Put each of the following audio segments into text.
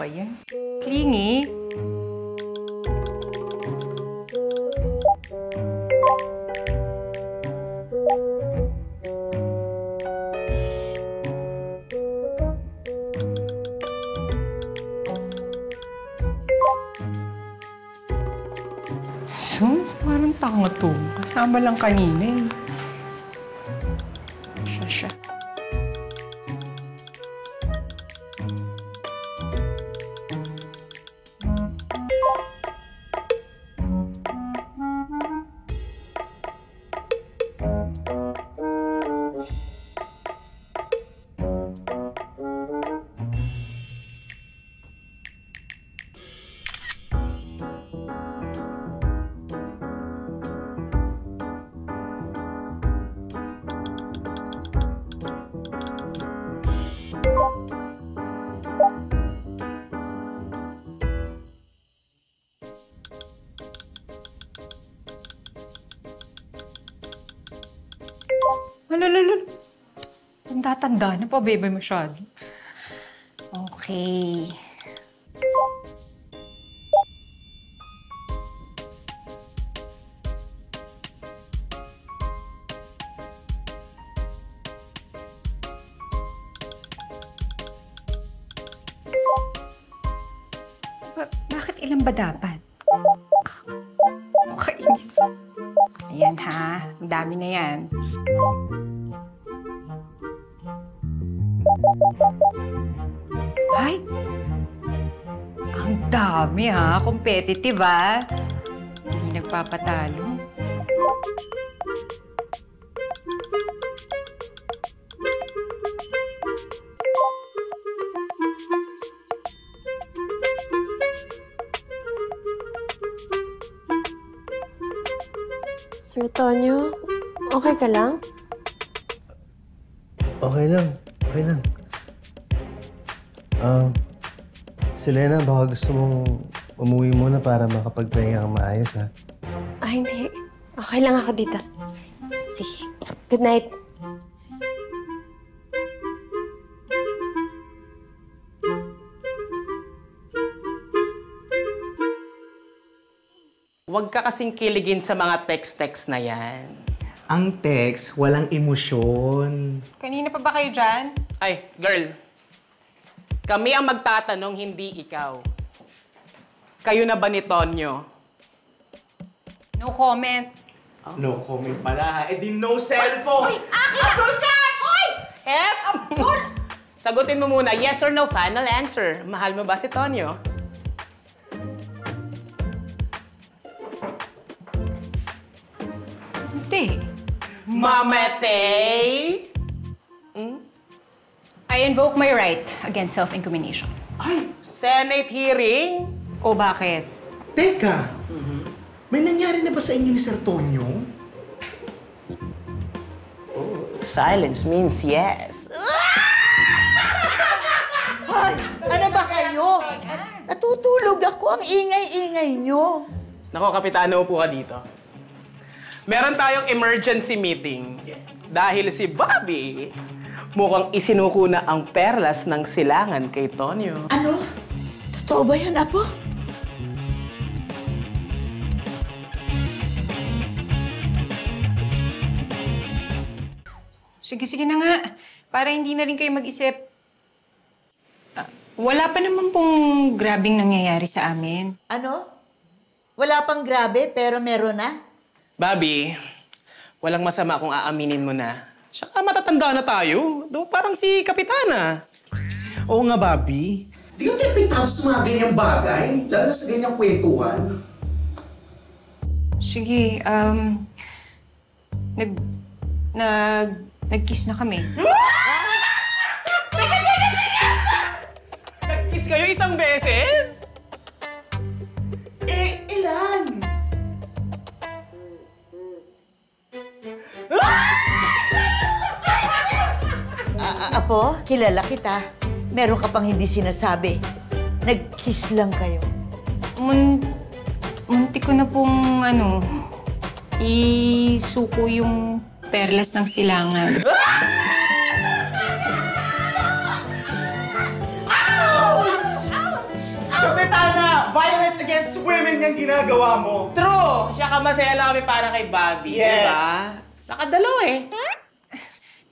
ba yan? Clingy. Sus, parang tanga to. Kasama lang kanina eh. Siya. Alalala. Tanda-tanda na pa, bebe, masyado. Okay. Bakit ilan ba dapat? Kainis. Ayan ha, ang dami na yan. Ay! Ang dami ha, competitive ha. Hindi nagpapatalo. Sir Tonyo, okay ka lang? Okay lang. Selena, baka gusto mong umuwi muna para makapagpahinga kang maayos, ha? Hindi. Okay lang ako dito. Sige. Good night. Huwag ka kasing kiligin sa mga text-text na yan. Ang text, walang emosyon. Kanina pa ba kayo dyan? Ay, girl. Kami ang magtatanong, hindi ikaw. Kayo na ba ni Tonyo? No comment. No comment pala, ha? Eh di no cellphone! Uy! Akin na! Abdul, catch! Uy! Hep! Abdul! Sagutin mo muna, yes or no, final answer. Mahal mo ba si Tonyo? Hindi. Mamatay! I invoke my right against self-incrimination. Ay! Senate hearing? O bakit? Teka, may nangyari na ba sa inyo ni Sir Tonyo? Silence means yes. Hoy! Ano ba kayo? Natutulog ako. Ang ingay-ingay nyo. Nako, Kapitano, upo ka dito. Meron tayong emergency meeting. Yes. Dahil si Bobby mukhang isinuko na ang perlas ng silangan kay Tonyo. Ano? Totoo ba yan, Apo? Sige na nga. Para hindi na rin kayo mag-isip. Wala pa naman pong grabing nangyayari sa amin. Ano? Wala pang grabe, pero meron na? Bobby, walang masama kung aaminin mo na. Saka matatanda na tayo. Parang si Kapitana. Oo nga, Bobby. Di ka kapitan sa mga ganyang bagay, lalo na sa ganyang kwentuhan. Sige, nag-kiss na kami. Nag-kiss kayo isang beses? Eh, ilan? Apo, kilala kita. Meron ka pang hindi sinasabi. Nag-kiss lang kayo. Munti ko na pong, isuko yung perlas ng silangan. against women yung ginagawa mo. True! Tsaka masaya lang kami para kay Bobby, Yes. diba? Nakadalaw eh.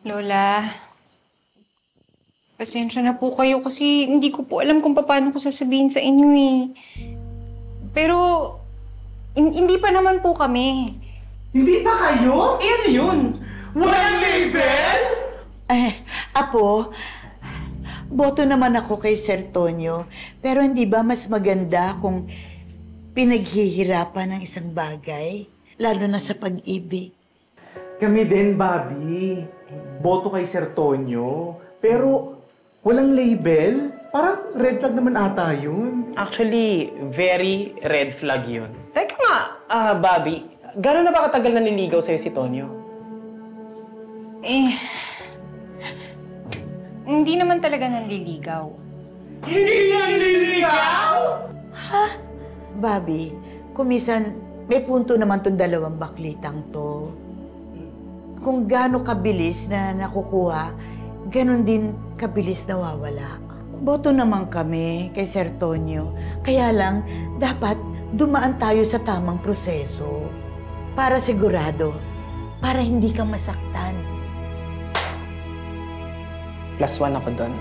Lola, pasensya na po kayo kasi hindi ko po alam kung paano ko sasabihin sa inyo eh. Pero, hindi pa naman po kami. Hindi pa kayo? Eh, ano yun? Walang label? Apo, boto naman ako kay Sir Tonyo. Pero hindi ba mas maganda kung pinaghihirapan ng isang bagay? Lalo na sa pag-ibig. Kami din, Bobby. Boto kay Sir Tonyo. Pero walang label? Parang red flag naman ata yun. Actually, very red flag yun. Teka nga, Bobby, gano'n na ba katagal nanliligaw sa'yo si Tonyo? Eh, hindi naman talaga nanliligaw. Hindi niya nililigaw? Bobby, kumisan may punto naman tong dalawang baklitang to. Kung gaano kabilis na nakukuha, ganon din kabilis nawawala. Boto naman kami kay Sir Tonyo. Kaya lang, dapat dumaan tayo sa tamang proseso. Para sigurado, para hindi ka masaktan. +1 ako doon.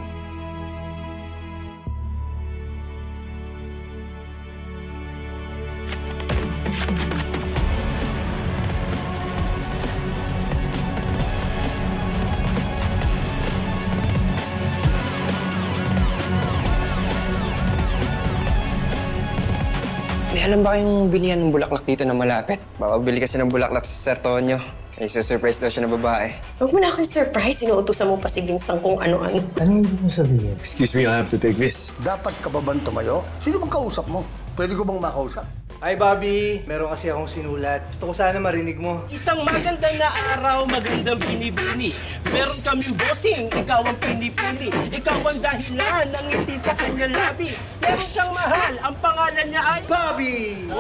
May alam ba kayong bilihan ng bulaklak dito na malapit? Bababili kasi ng bulaklak sa Sir Tonyo. May surprise daw siya na babae. Huwag mo na akong surprise. Inuutosan mo pa si Vincent kung ano-ano. Anong ibig mo sabihin? Excuse me, I have to take this. Dapat ka ba bang tumayo? Sino bang kausap mo? Pwede ko bang makausap? Hi, Bobby. Meron kasi akong sinulat. Gusto ko sana marinig mo. Isang magandang na araw, magandang pinipili. Meron kaming bossing, ikaw ang pinipili. Ikaw ang dahilan ng ngiti sa kanyang labi. Meron siyang mahal, ang pangalan niya ay... Bobby!